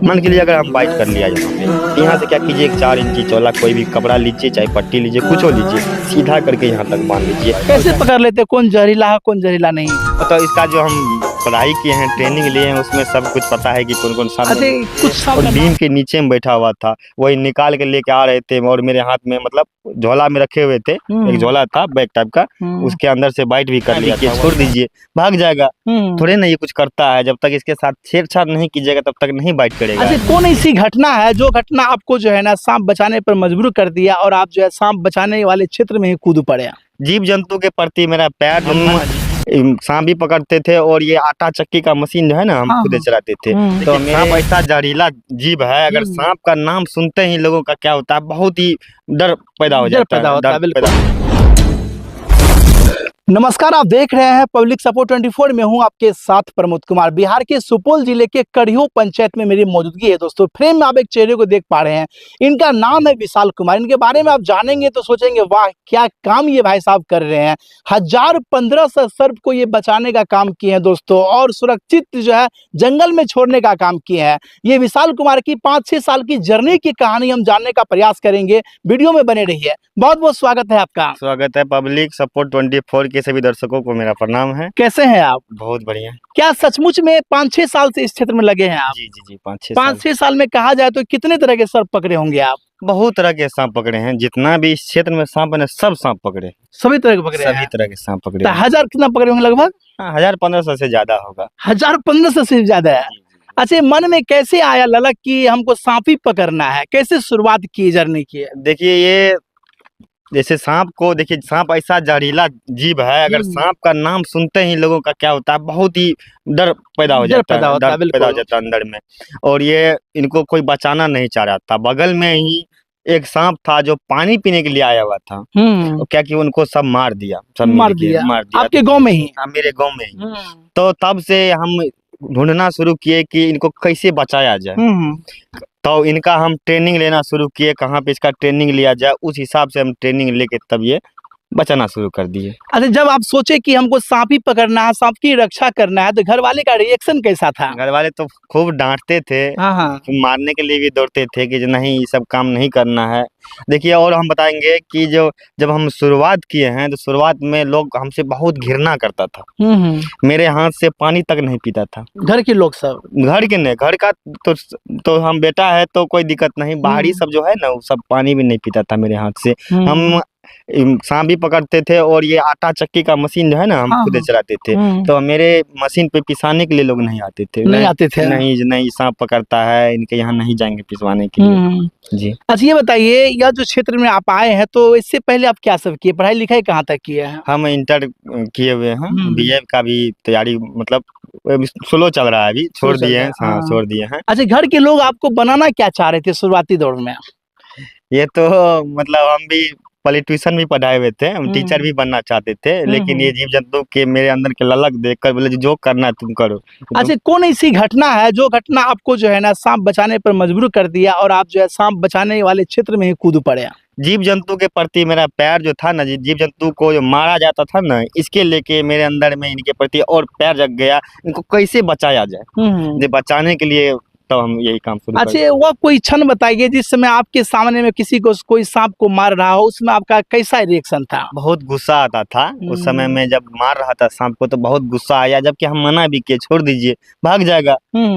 मान के लिए अगर हम बाइट कर लिया यहाँ पे, यहाँ से क्या कीजिए, एक 4 इंची चौला कोई भी कपड़ा लीजिए, चाहे पट्टी लीजिए, कुछ लीजिए, सीधा करके यहाँ तक बांध लीजिए। कैसे पकड़ लेते कौन जहरीला है कौन जहरीला नहीं? तो इसका जो हम पढ़ाई किए हैं, ट्रेनिंग लिए हैं, उसमें सब कुछ पता है कि कौन कौन सा। अरे कुछ सांप और का बीम के नीचे में बैठा हुआ था, वही निकाल के लेके आ रहे थे और मेरे हाथ में मतलब झोला में रखे हुए थे, एक झोला था बैग टाइप का, उसके अंदर से बाइट भी कर लिया। छोड़ दीजिए, भाग जाएगा, थोड़े ना ये कुछ करता है। जब तक इसके साथ छेड़छाड़ नहीं कीजिएगा तब तक नहीं बाइट करेगा। अच्छा, कौन ऐसी घटना है जो घटना आपको जो है ना सांप बचाने पर मजबूर कर दिया और आप जो है सांप बचाने वाले क्षेत्र में ही कूद पड़े? जीव जंतु के प्रति मेरा प्यार, हम सांप भी पकड़ते थे और ये आटा चक्की का मशीन जो है ना, हम खुद चलाते थे। तो सांप ऐसा जहरीला जीव है, अगर सांप का नाम सुनते ही लोगों का क्या होता है, बहुत ही डर पैदा हो जाता है। नमस्कार, आप देख रहे हैं पब्लिक सपोर्ट 24 में हूं आपके साथ प्रमोद कुमार। बिहार के सुपौल जिले के कड़ियो पंचायत में मेरी मौजूदगी है। दोस्तों, फ्रेम में आप एक चेहरे को देख पा रहे हैं, इनका नाम है विशाल कुमार। इनके बारे में आप जानेंगे तो सोचेंगे वाह क्या काम ये भाई साहब कर रहे हैं। 1500 सर्प को ये बचाने का काम किए हैं दोस्तों, और सुरक्षित जो है जंगल में छोड़ने का काम किए हैं। ये विशाल कुमार की 5-6 साल की जर्नी की कहानी हम जानने का प्रयास करेंगे। वीडियो में बने रहिए। बहुत बहुत स्वागत है आपका। स्वागत है। पब्लिक सपोर्ट 24 के सभी दर्शकों को मेरा प्रणाम है। कैसे हैं आप? बहुत बढ़िया। क्या सचमुच में 5-6 साल से इस क्षेत्र में लगे हैं आप? जी जी जी, 5-6 साल में कहा जाए तो कितने तरह के सर्प पकड़े होंगे आप? बहुत तरह के सांप पकड़े हैं, जितना भी इस क्षेत्र में सांप है सब सांप पकड़े, सभी तरह के पकड़े हैं? सभी तरह के सांप पकड़े। तो 1000 कितना पकड़े होंगे लगभग? 1000-1500 से ज्यादा होगा। 1000-1500 से ज्यादा है। अच्छा, मन में कैसे आया ललक कि हमको सांप ही पकड़ना है? कैसे शुरुआत की जर्नी की? देखिए, ये जैसे सांप को देखिए, सांप ऐसा जहरीला जीव है, अगर सांप का नाम सुनते ही लोगों का क्या होता है, बहुत ही डर पैदा हो जाता है, डर पैदा हो जाता है अंदर में। और ये इनको कोई बचाना नहीं चाह रहा था। बगल में ही एक सांप था जो पानी पीने के लिए आया हुआ था, क्या कि उनको सब मार दिया, सब मार दिया। आपके गांव में ही? हाँ, मेरे गांव में ही। तो तब से हम ढूंढना शुरू किए कि इनको कैसे बचाया जाए। तो इनका हम ट्रेनिंग लेना शुरू किए, कहाँ पे इसका ट्रेनिंग लिया जाए, उस हिसाब से हम ट्रेनिंग लेके तब ये बचाना शुरू कर दिए। अच्छा, जब आप सोचे कि हमको सांप ही पकड़ना है, सांप की रक्षा करना है, तो घर वाले का रिएक्शन कैसा था? घर वाले तो खूब डांटते थे, मारने के लिए भी दौड़ते थे कि नहीं ये सब काम नहीं करना है। देखिए, और हम बताएंगे कि जब हम शुरुआत किए हैं तो शुरुआत में लोग हमसे बहुत घृणा करता था। मेरे हाथ से पानी तक नहीं पीता था। घर के लोग सब? घर के नहीं, घर का तो हम बेटा है तो कोई दिक्कत नहीं, बाहरी सब जो है ना वो सब पानी भी नहीं पीता था मेरे हाथ से। हम सांप भी पकड़ते थे और ये आटा चक्की का मशीन जो है ना, हम खुद चलाते थे। तो मेरे मशीन पे पिसाने के लिए लोग नहीं आते थे। नहीं सांप पकड़ता है, इनके यहाँ नहीं जाएंगे पिसवाने के लिए। जी। अच्छा, ये बताइए, यह जो क्षेत्र में आप आए हैं तो इससे पहले आप क्या सब किए, पढ़ाई लिखाई कहाँ तक किए हैं? हम इंटर किए हुए हैं, बीए का भी तैयारी मतलब स्लो चल रहा है, अभी छोड़ दिए हैं। हाँ, छोड़ दिए हैं। अच्छा, घर के लोग आपको बनाना क्या चाह रहे थे शुरुआती दौर में? ये तो मतलब हम भी ट्यूशन भी पढ़ाए हुए थे, हम टीचर भी बनना चाहते थे, लेकिन ये जीव जंतु के मेरे अंदर के ललक देखकर बोले जो करना है तुम करो। अच्छा, कौन ऐसी घटना है जो घटना आपको जो है ना सांप बचाने पर मजबूर कर दिया और आप जो है सांप बचाने वाले क्षेत्र में ही कूद पड़े? जीव जंतु के प्रति मेरा प्यार जो था ना, जीव जंतु को जो मारा जाता था ना, इसके लेके मेरे अंदर में इनके प्रति और प्यार जग गया। इनको कैसे बचाया जाए, बचाने के लिए तो हम यही काम शुरू। अच्छा, वो कोई क्षण बताइए जिस समय आपके सामने में किसी को कोई सांप को मार रहा हो, उसमें आपका कैसा रिएक्शन था? बहुत गुस्सा आता था उस समय में, जब मार रहा था सांप को तो बहुत गुस्सा आया, जबकि हम मना भी किए, छोड़ दीजिए, भाग जाएगा,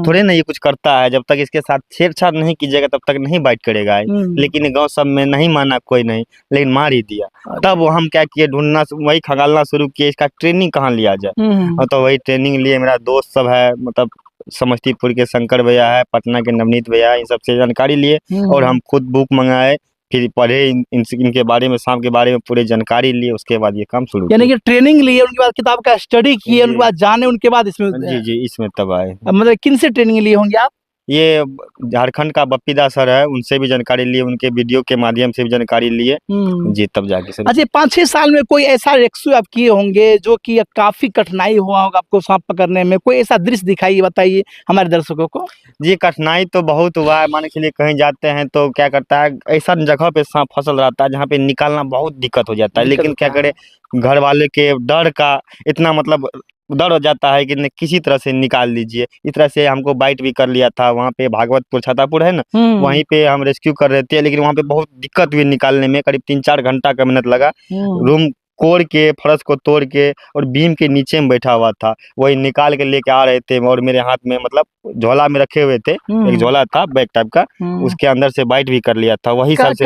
थोड़े ना ये कुछ करता है। जब तक इसके साथ छेड़छाड़ नहीं कीजिएगा तब तक नहीं बाइट करेगा। लेकिन गाँव सब में नहीं माना कोई नहीं, लेकिन मार ही दिया। तब हम क्या किए, ढूंढना वही खगालना शुरू किए, इसका ट्रेनिंग कहाँ लिया जाए। तो वही ट्रेनिंग लिए, मेरा दोस्त सब है, मतलब समस्तीपुर के शंकर भैया है, पटना के नवनीत भैया, इन सबसे जानकारी लिए और हम खुद बुक मंगाए, फिर पढ़े इनके बारे में, सांप के बारे में पूरे जानकारी लिए, उसके बाद ये काम शुरू। यानी कि ट्रेनिंग लिए, उनके बाद किताब का स्टडी किए, उनके बाद जाने, उनके बाद इसमें। जी, इसमें तब आए। मतलब किन से ट्रेनिंग लिए होंगे आप? ये झारखंड का बप्पीदा सर है, उनसे भी जानकारी लिए, उनके वीडियो के माध्यम से भी जानकारी लिए। जी, तब जाके सर। अच्छा, 5-6 साल में कोई ऐसा रेस्क्यू आप किए होंगे जो कि काफी कठिनाई हुआ होगा आपको सांप पकड़ने में, कोई ऐसा दृश्य दिखाइए, बताइए हमारे दर्शकों को। जी, कठिनाई तो बहुत हुआ है। मान के लिए कहीं जाते हैं तो क्या करता है, ऐसा जगह पे सांप फसल रहता है जहाँ पे निकालना बहुत दिक्कत हो जाता है, लेकिन क्या करे, घर वाले के डर का इतना मतलब डर हो जाता है कि किसी तरह से निकाल लीजिए। इस तरह से हमको बाइट भी कर लिया था वहाँ पे भागवतपुर छातापुर है ना, वहीं पे हम रेस्क्यू कर रहे थे, लेकिन वहाँ पे बहुत दिक्कत हुई निकालने में, करीब 3-4 घंटा का मेहनत लगा। रूम कोड़ के, फर्श को तोड़ के और बीम के नीचे में बैठा हुआ था, वही निकाल के लेके आ रहे थे और मेरे हाथ में मतलब झोला में रखे हुए थे, एक झोला था बैग टाइप का, उसके अंदर से बाइट भी कर लिया था। वही सब से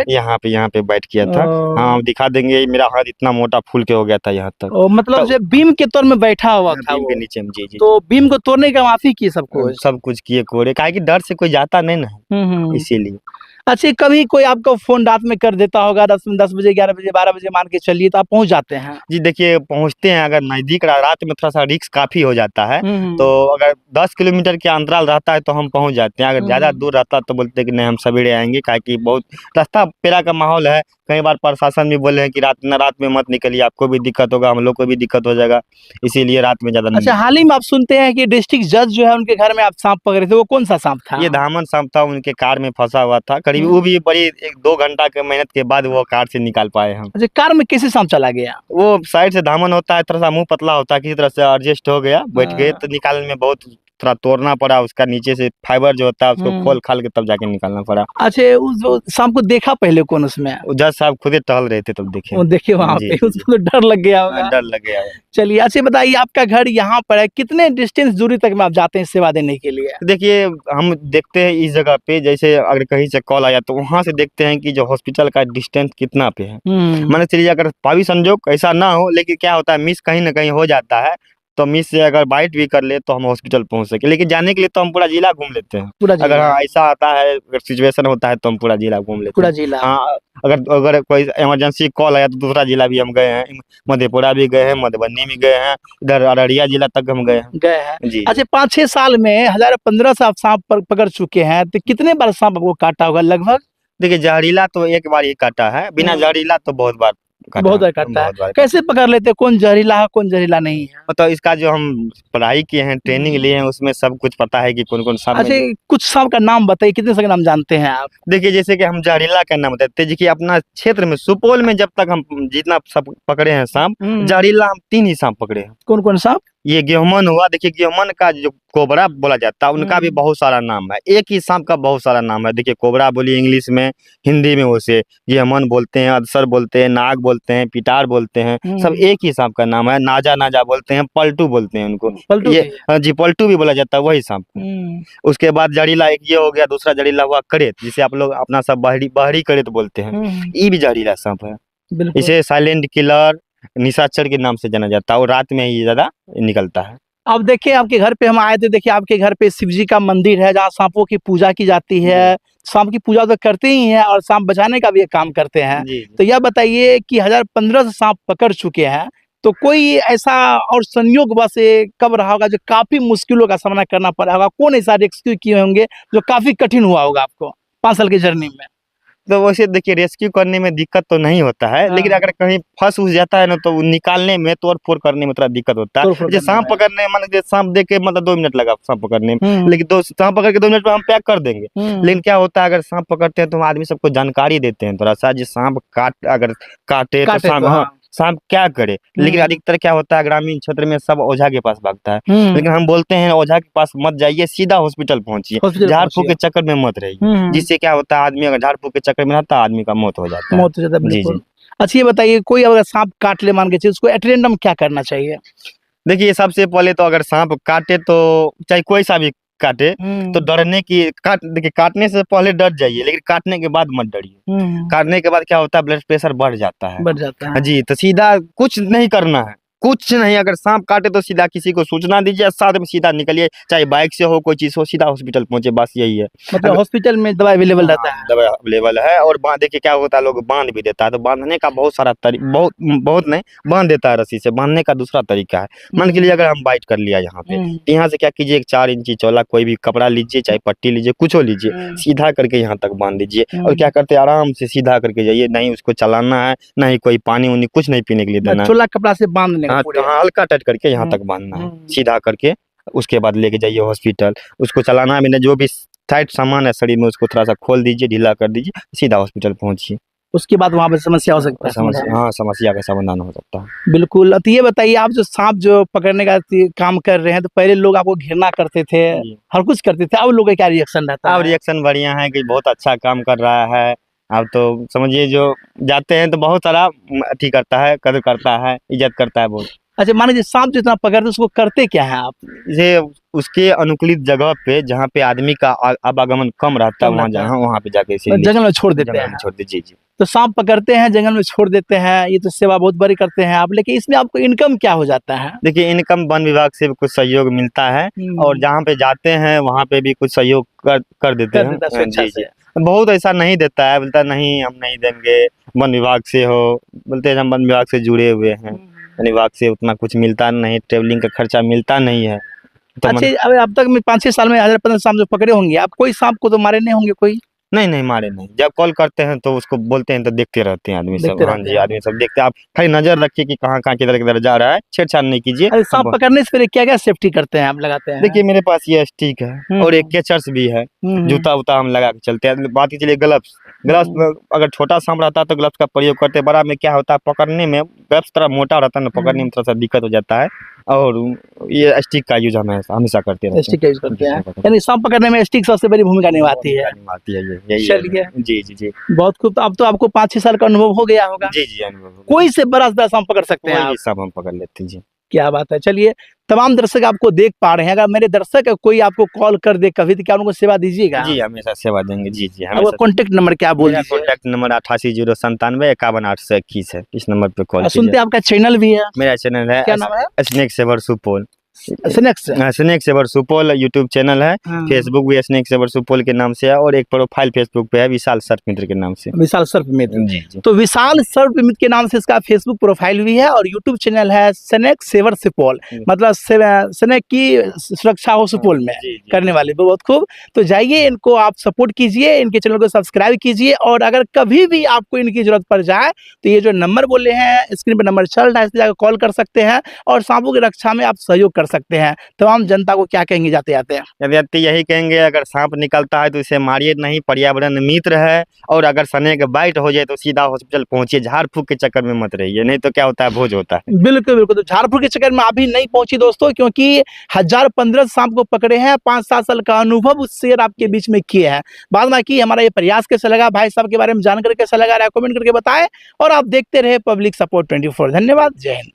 यहाँ पे बाइट किया था। हाँ दिखा देंगे, मेरा हाथ इतना मोटा फूल के हो गया था यहाँ तक। मतलब जो बीम के तौर में बैठा हुआ था, बीम के नीचे में। जी जी। तो बीम को तोड़ने का माफी की सब कुछ किए कोड़े, काहे कि डर से कोई जाता नहीं ना, इसीलिए। अच्छा, कभी कोई आपको फोन रात में कर देता होगा 10 बजे, 11 बजे, 12 बजे मान के चलिए, तो आप पहुंच जाते हैं? जी देखिए, पहुंचते हैं। अगर नजदीक रात में थोड़ा सा रिस्क काफी हो जाता है, तो अगर 10 किलोमीटर के अंतराल रहता है तो हम पहुंच जाते हैं। अगर ज्यादा दूर रहता है तो बोलते हैं कि नहीं हम सवेरे आएंगे, काहे कि बहुत रास्ता पेरा का माहौल है। कई बार प्रशासन भी बोले हैं कि रात में मत निकलिए, आपको भी दिक्कत होगा, हम लोग को भी दिक्कत हो जाएगा, इसीलिए रात में ज्यादा। अच्छा, हाल ही में आप सुनते हैं कि डिस्ट्रिक्ट जज जो है उनके घर में आप सांप पकड़े थे, वो कौन सा सांप था? ये धामन सांप था, उनके कार में फंसा हुआ था। करीब वो भी बड़ी 1-2 घंटा के मेहनत के बाद वो कार से निकाल पाए हम। अच्छा, कार में कैसे सांप चला गया? वो साइड से धामन होता है, थोड़ा सा मुंह पतला होता है, किसी तरह से एडजस्ट हो गया, बैठ गए, तो निकालने में बहुत थोड़ा तोड़ना पड़ा, उसका नीचे से फाइबर जो होता है उसको खोल खाल के तब जाके निकालना पड़ा। अच्छा, उस सांप को देखा पहले कौन उसमें? जज साहब खुद ही टहल रहे थे तब देखे। वो देखे वहाँ पे, उसको तो डर लग गया होगा। डर लग गया। चलिए, अच्छा बताइए, आपका घर यहाँ पर है, कितने डिस्टेंस दूरी तक में आप जाते हैं सेवा देने के लिए? देखिए, हम देखते हैं इस जगह पे, जैसे अगर कहीं से कॉल आया तो वहाँ से देखते हैं कि जो हॉस्पिटल का डिस्टेंस कितना पे है। मान चलिए अगर भावी संजोग ऐसा ना हो, लेकिन क्या होता है मिस कहीं ना कहीं हो जाता है, तो मिस से अगर बाइट भी कर ले तो हम हॉस्पिटल पहुंच सके, लेकिन जाने के लिए तो हम पूरा जिला घूम लेते हैं। अगर हाँ ऐसा आता है, अगर सिचुएशन होता है तो हम पूरा जिला घूम लेते हैं, पूरा जिला। हाँ, अगर कोई इमरजेंसी कॉल आया तो दूसरा जिला भी हम गए हैं, मधेपुरा भी गए हैं, मधुबनी भी गए हैं, इधर अररिया जिला तक हम गए हैं जी। अच्छा, 5-6 साल में 1015 से आप सांप पकड़ चुके हैं, तो कितने बार सांप आपको काटा होगा लगभग? देखिए, जहरीला तो एक बार ही काटा है, बिना जहरीला तो बहुत बार काटा है। कैसे पकड़ लेते, कौन जहरीला है कौन जहरीला नहीं है? मतलब इसका जो हम पढ़ाई किए हैं, ट्रेनिंग लिए हैं, उसमें सब कुछ पता है कि कौन कौन सांप। अच्छा, कुछ सांप का नाम बताइए, कितने सांप का नाम जानते हैं आप? देखिए, जैसे कि हम जहरीला का नाम बताते हैं कि अपना क्षेत्र में सुपौल में जब तक हम जितना सब पकड़े हैं सांप, जहरीला हम 3 ही सांप पकड़े हैं। कौन कौन सांप? ये गेहूमन हुआ, देखिए गेहूमन का जो कोबरा बोला जाता है उनका भी बहुत सारा नाम है, एक ही सांप का बहुत सारा नाम है। देखिए, कोबरा बोलिए इंग्लिश में, हिंदी में उसे गेहूमन बोलते हैं, अदसर बोलते हैं, नाग बोलते हैं, पिटार बोलते हैं, सब एक ही सांप का नाम है। नाजा बोलते हैं, पलटू बोलते हैं उनको, ये जी पलटू भी बोला जाता है वही सांप। उसके बाद जहरीला एक ये हो गया, दूसरा जहरीला हुआ करेत, जिसे आप लोग अपना सब बहरी करेत बोलते हैं, ये भी जहरीला सांप है। इसे साइलेंट किलर, निशाचर के नाम से जाना जाता है और रात में ही ज्यादा निकलता है। अब देखिए, आपके घर पे हम आए थे, देखिए आपके घर पे शिव जी का मंदिर है जहाँ सांपों की पूजा की जाती है। सांप की पूजा तो करते ही हैं और सांप बचाने का भी एक काम करते हैं। तो यह बताइए कि 1015 से सांप पकड़ चुके हैं, तो कोई ऐसा और संयोग बस कब रहा होगा जो काफी मुश्किलों का सामना करना पड़ा होगा? कौन ऐसा रेस्क्यू किए होंगे जो काफी कठिन हुआ होगा आपको 5 साल की जर्नी में? तो वैसे देखिए, रेस्क्यू करने में दिक्कत तो नहीं होता है, लेकिन अगर कहीं फंस उस जाता है ना तो निकालने में, तोड़ फोड़ करने में थोड़ा दिक्कत होता है। जैसे सांप पकड़ने, मान लीजिए सांप देख के मतलब 2 मिनट लगा सांप पकड़ने में, लेकिन सांप पकड़ के 2 मिनट में हम पैक कर देंगे। लेकिन क्या होता है, अगर सांप पकड़ते हैं तो हम आदमी सबको जानकारी देते हैं थोड़ा सा, जिस सांप अगर काटे तो सांप, हाँ सांप क्या करे। लेकिन अधिकतर क्या होता है, ग्रामीण क्षेत्र में सब ओझा के पास भागता है, लेकिन हम बोलते हैं ओझा के पास मत जाइए, सीधा हॉस्पिटल पहुंचिए, झाड़ फूक के चक्कर में मत रहिए, जिससे क्या होता है आदमी अगर झाड़ फूक के चक्कर में रहता है आदमी का मौत हो जाता है। जी जी। अच्छा, ये बताइए, कोई अगर सांप काट ले मान के चलिए, उसको एटेंडम क्या करना चाहिए? देखिए, सबसे पहले तो अगर सांप काटे तो चाहे कोई सा भी काटे तो डरने की देखिए, काटने से पहले डर जाइए, लेकिन काटने के बाद मत डरिए। काटने के बाद क्या होता है, ब्लड प्रेशर बढ़ जाता है जी। तो सीधा कुछ नहीं करना है, कुछ नहीं। अगर सांप काटे तो सीधा किसी को सूचना दीजिए, साथ में सीधा निकलिए, चाहे बाइक से हो कोई चीज हो, सीधा हॉस्पिटल पहुंचे, बस यही है। मतलब हॉस्पिटल में दवा अवेलेबल रहता है? दवा अवेलेबल है। और देखिए क्या होता है, लोग बांध भी देता है, तो बांधने का बहुत सारा बहुत नहीं, बांध देता है रस्सी से। बांधने का दूसरा तरीका है, मान के लिए अगर हम बाइट कर लिया यहाँ पे, यहाँ से क्या कीजिए, एक 4 इंची चौला कोई भी कपड़ा लीजिए, चाहे पट्टी लीजिए, कुछ हो लीजिए, सीधा करके यहाँ तक बांध दीजिए। और क्या करते हैं, आराम से सीधा करके जाइए, नहीं उसको चलाना है, नहीं कोई पानी उनी कुछ नहीं पीने के लिए देना है, चौला कपड़ा से बांधने का, हल्का टच करके यहाँ तक बांधना है, सीधा करके उसके बाद लेके जाइए हॉस्पिटल। उसको चलाना है, जो भी टाइट सामान है शरीर में उसको थोड़ा सा खोल दीजिए, ढीला कर दीजिए, सीधा हॉस्पिटल पहुंचिए। उसके बाद वहाँ पे समस्या हो सकता है। समस्या, हाँ, समस्या का समाधान हो सकता है। बिल्कुल। तो ये बताइए, आप जो सांप जो पकड़ने का काम कर रहे हैं, तो पहले लोग आपको घृणा करते थे, हर कुछ करते थे, अब लोगों का क्या रिएक्शन रहता है? अब रिएक्शन बढ़िया है कि बहुत अच्छा काम कर रहा है। अब तो समझिए जो जाते हैं तो बहुत सारा अथी करता है, कदर करता है, इज्जत करता है बहुत। अच्छा, मान लीजिए सांप जितना पकड़ते उसको करते क्या है आप? ये उसके अनुकूलित जगह पे जहाँ पे आदमी का आवागमन कम रहता है, वहाँ पे जाके जंगल में छोड़ देते हैं। छोड़ दीजिए जी। तो सांप पकड़ते हैं, जंगल में छोड़ देते हैं, ये तो सेवा बहुत बड़ी करते हैं आप, लेकिन इसमें आपको इनकम क्या हो जाता है? देखिए, इनकम वन विभाग से कुछ सहयोग मिलता है और जहाँ पे जाते हैं वहाँ पे भी कुछ सहयोग कर देते हैं। जी जी। बहुत ऐसा नहीं देता है, बोलता नहीं हम नहीं देंगे, वन विभाग से हो, बोलते हैं हम वन विभाग से जुड़े हुए हैं, वन विभाग से उतना कुछ मिलता नहीं, ट्रेवलिंग का खर्चा मिलता नहीं है। तो अच्छा, अब तक में 5-6 साल में 1015 सांप जो पकड़े होंगे आप, कोई सांप को तो मारे नहीं होंगे कोई? नहीं मारे नहीं। जब कॉल करते हैं तो उसको बोलते हैं तो देखते रहते हैं आदमी सब। हाँ जी, आदमी सब देखते हैं। आप खाली नजर रखिए कि कहाँ किधर जा रहा है, छेड़छाड़ नहीं कीजिए। सांप पकड़ने से पहले क्या सेफ्टी करते हैं आप, लगाते हैं? देखिए, मेरे पास ये स्टिक है और एक कैचर्स भी है, जूता उता हम लगा के चलते हैं। बात चलिए ग्लव्स अगर छोटा सांप रहता है तो ग्लव्स का प्रयोग करते हैं। बड़ा में क्या होता है, पकड़ने में ग्लव्स थोड़ा मोटा रहता है ना, पकड़ने में थोड़ा सा दिक्कत हो जाता है, और ये स्टिक का यूज हमेशा करते हैं। स्टिक का यूज करते हैं, यानी सांप पकड़ने में स्टिक सबसे बड़ी भूमिका निभाती है। चलिए, जी जी जी, बहुत खूब। अब तो आपको 5-6 साल का अनुभव हो गया होगा। जी जी, अनुभव। कोई से बड़ा सांप पकड़ सकते हैं आप? सब हम पकड़ लेते हैं जी। क्या बात है। चलिए, तमाम दर्शक आपको देख पा रहे हैं, अगर मेरे दर्शक कोई आपको कॉल कर दे कभी, तो क्या उनको सेवा दीजिएगा? जी, हमेशा सेवा देंगे। जी जी। आपका कॉन्टेक्ट नंबर क्या बोल दीजिए? कॉन्टेक्ट नंबर 8809751821 है। इस नंबर पे कॉल। सुनते हैं आपका चैनल भी है? मेरा चैनल है, क्या नाम है? Snake saver Supaul. Snake saver Supaul YouTube channel है। फेसबुक भी स्नेक सेवर सुपौल के नाम से है, और एक प्रोफाइल फेसबुक पे है विशाल सर्प मित्र के नाम से। विशाल सर्प मित्र। तो विशाल सर्प मित्र के नाम से इसका फेसबुक प्रोफाइल भी है, और यूट्यूब चैनल है स्नेक सेवर सुपौल, मतलब स्नेक की सुरक्षा हो सुपौल में करने वाले। बहुत खूब। तो जाइए, इनको आप सपोर्ट कीजिए, इनके चैनल को सब्सक्राइब कीजिए, और अगर कभी भी आपको इनकी जरूरत पड़ जाए तो ये जो नंबर बोले हैं स्क्रीन पर नंबर चल रहा है, इस पर जाकर कॉल कर सकते हैं, और सांपों की रक्षा में आप सहयोग कर सकते हैं। तमाम जनता को क्या कहेंगे जाते आते? यही कहेंगे, अगर सांप निकलता है तो इसे मारिए नहीं, पर्यावरण मित्र है, और अगर स्नेक बाइट हो जाए तो सीधा हॉस्पिटल पहुंचिए, झाड़ फूक के चक्कर में मत रहिए, नहीं तो क्या होता है, भोज होता है। बिल्कुल बिल्कुल। तो झाड़ फूक के चक्कर में अभी नहीं पहुंची दोस्तों, क्योंकि 1015 सांप को पकड़े हैं, 5-7 साल का अनुभव शेयर आपके बीच में किए हैं। बाद में कि हमारा ये प्रयास कैसा लगा, भाई साहब के बारे में जानकर कैसा लगा, कमेंट करके बताएं, और आप देखते रहे पब्लिक सपोर्ट 24। धन्यवाद, जय हिंद।